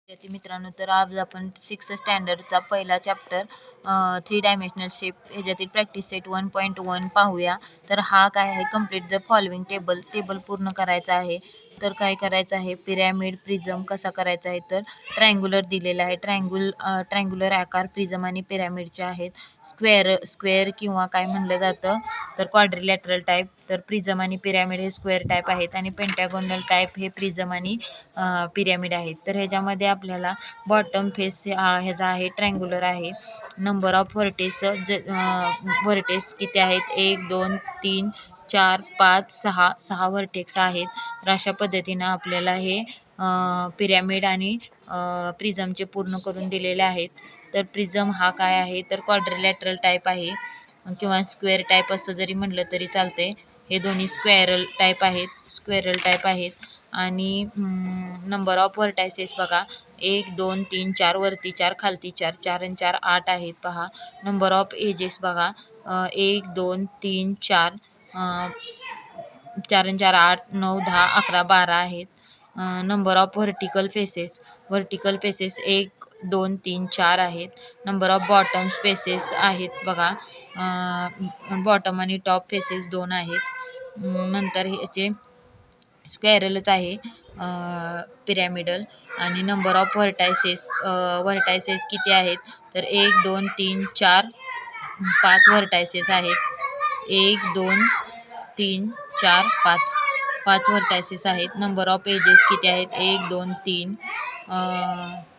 विद्यार्थी मित्रांनो, तर आज आपण 6th स्टँडर्डचा पहिला चॅप्टर 3 डायमेन्शनल शेप ह्याच्यातील प्रॅक्टिस सेट 1.1 पाहूया. तर हा काय आहे, कम्प्लीट द फॉलोइंग टेबल पूर्ण करायचा आहे. तर काय करायचं आहे, पिरॅमिड प्रिझम कसा करायचा आहे, तर ट्रायंग्युलर दिलेला आहे. ट्रायंग्युलर आकार प्रिझम आणि पिरॅमिडचे आहेत. स्क्वेअर किंवा काय म्हणलं जातं तर क्वाड्रिलॅटरल टाईप. तर प्रिझम आणि पिरॅमिड हे स्क्वेअर टाईप आहेत आणि पेंटॅगोनल टाईप हे प्रिझम आणि पिरॅमिड आहेत. तर ह्याच्यामध्ये आपल्याला बॉटम फेस ह्याचा आहे ट्रँग्युलर आहे. नंबर ऑफ व्हर्टेक्स किती आहेत, 1 2 3 4 5 6 व्हर्टेक्स आहेत. तर अशा पद्धतीनं आपल्याला हे पिरॅमिड आणि प्रिझमचे पूर्ण करून दिलेले आहेत. तर प्रिझम हा काय आहे, तर क्वाड्रिलॅटरल टाईप आहे किंवा स्क्वेअर टाईप असं जरी म्हटलं तरी चालतंय. हे दोन्ही स्क्वेअरल टाईप आहेत. आणि नंबर ऑफ व्हर्टायसेस बघा, 1 2 3 4 वरती 4 खालती 4 4 आणि 4 8 आहेत पहा. नंबर ऑफ एजेस बघा, 1 2 3 4 4 आणि 4 8 9 10 11 12 आहेत. नंबर ऑफ व्हर्टिकल फेसेस 1 2 3 4 आहेत. नंबर ऑफ बॉटम फेसेस आहेत बघा, बॉटम आणि टॉप फेसेस 2 आहेत. नंतर ह्याचे स्क्वेअरलच आहे पिरॅमिडल. आणि नंबर ऑफ व्हर्टायसेस किती आहेत, तर 1 2 3 4 5 व्हर्टायसेस आहेत. 1 2 3 4 5 व्हर्टायसेस आहेत. नंबर ऑफ एजेस किती आहेत, 1 2 3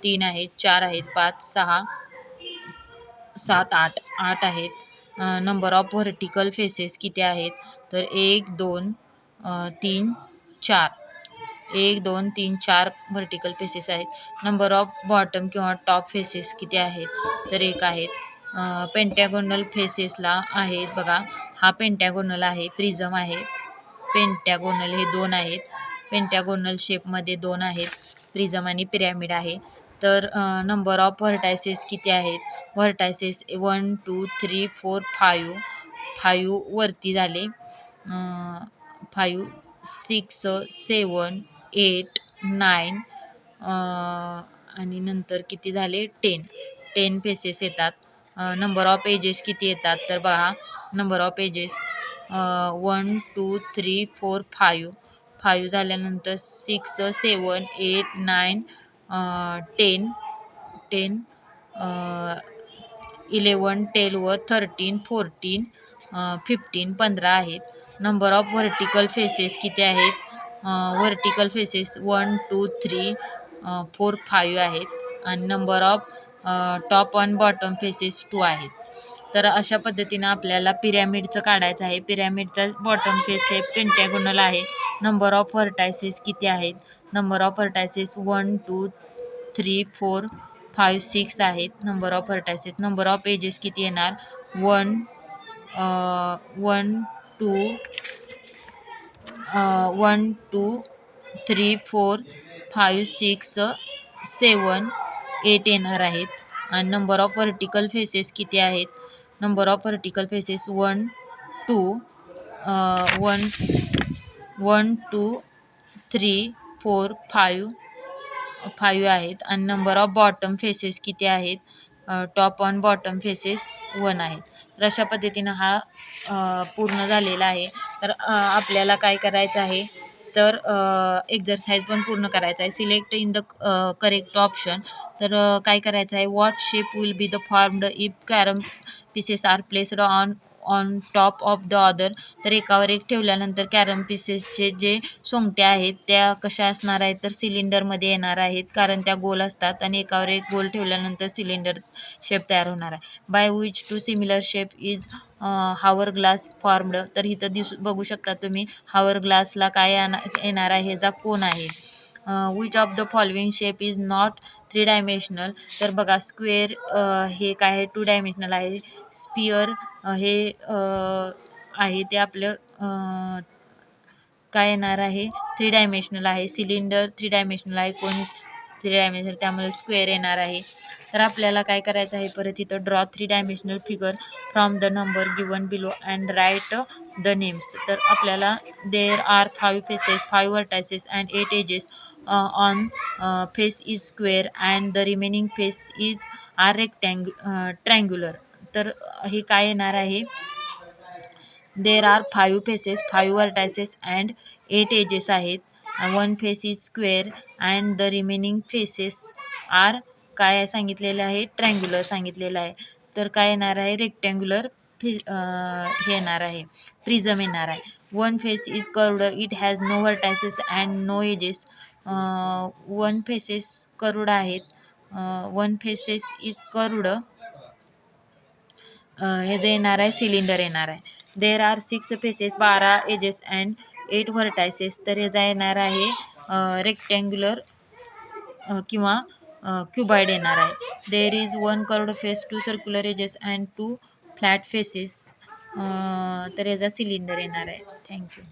3 आहेत, 4 आहेत, 5 6 7 8 आहेत. नंबर ऑफ व्हर्टिकल फेसेस किती आहेत, तर 1 2 3 4 1 2 3 4 व्हर्टिकल फेसेस आहेत. नंबर ऑफ बॉटम किंवा टॉप फेसेस किती आहेत, तर 1 आहेत. पेंटॅगोनल फेसेसला आहेत बघा, हा पेंटॅगोनल आहे, प्रिझम आहे. पेंटॅगोनल हे 2 आहेत. पेंटॅगोनल शेपमध्ये 2 आहेत, प्रिझम आणि पिरॅमिड आहे. तर नंबर ऑफ व्हर्टायसेस किती आहेत, व्हर्टायसेस 1 2 3 4 5 वरती झाले. 5 6 7 8 9 आणि नंतर किती झाले, 10 फेसेस येतात. नंबर ऑफ एजेस किती येतात, तर बघा, नंबर ऑफ एजेस 1 2 3 4 5 झाल्यानंतर 6 7 8 9 10 11 12 13 14 15 15 आहेत. नंबर ऑफ व्हर्टिकल फेसेस किती आहेत, व्हर्टिकल फेसेस 1 2 3 4 5 आहेत. आणि नंबर ऑफ टॉप आणि बॉटम फेसेस 2 आहेत. तर अशा पद्धतीनं आपल्याला पिरॅमिडचं काढायचं आहे. पिरॅमिडचा बॉटम फेस हे पेंटॅगोनल आहे. नंबर ऑफ व्हर्टायसेस किती आहेत, नंबर ऑफ व्हर्टायसेस 1 2 3 4 5 6 आहेत. Number of vertices. Number of edges किती येणार, 1 2 3 4 5 6 7 8 येणार आहेत. आणि नंबर ऑफ व्हर्टिकल फेसेस किती आहेत, नंबर ऑफ व्हर्टिकल फेसेस 1 2 3 4 5 आहेत. आणि नंबर ऑफ बॉटम फेसेस किती आहेत, टॉप ऑन बॉटम फेसेस 1 आहेत. तर अशा पद्धतीनं हा पूर्ण झालेला आहे. तर आपल्याला काय करायचं आहे, तर एक्झरसाइज पण पूर्ण करायचा आहे. Select in the correct option. तर काय करायचं आहे, what shape will be the formed if carrom pieces are placed on top of the other. तर एकावर एक ठेवल्यानंतर कॅरम पीसेसचे जे सोंगटे आहेत त्या कशा असणार आहेत, तर सिलेंडरमध्ये येणार आहेत, कारण त्या गोल असतात. आणि एकावर एक गोल ठेवल्यानंतर सिलेंडर शेप तयार होणार आहे. By which two similar shape is hourglass formed. तर इथं बघू शकता तुम्ही, हावर ग्लासला काय येणार आहे, ह्याचा कोन आहे. Which of the following shape is not 3 dimensional. तर बघा, स्क्वेअर हे काय आहे, 2 डायमेन्शनल आहे. स्पियर हे आहे ते आपलं काय येणार आहे, 3 डायमेन्शनल आहे. सिलेंडर 3 डायमेन्शनल आहे, कोण 3 डायमेन्शनल, त्यामुळे स्क्वेअर येणार आहे. तर आपल्याला काय करायचं आहे, परत इथं draw 3 dimensional figure from the number given below and write the names. तर आपल्याला there are 5 faces, 5 vertices and 8 edges on face is square and the remaining face is are triangular. तर हे काय येणार आहे, there are 5 faces, 5 vertices and 8 edges आहेत. 1 face is square and the remaining faces are काय सांगितलेलं आहे, triangular सांगितलेलं आहे. तर काय येणार आहे, रेक्टँग्युलर हे येणार आहे, प्रिझम येणार आहे. 1 face is curved, it has no vertices and no edges. 1 faces curved आहेत. 1 फेसेस इज कर्वड हे जे येणार आहे, सिलेंडर येणार आहे. There are 6 faces, 12 edges and 8 vertices. तर ह्याचा येणार आहे रेक्टँग्युलर किंवा क्युबाईड येणार आहे. There is 1 curved face, 2 circular edges and 2 flat faces. तर ह्याचा सिलेंडर येणार आहे. थँक्यू.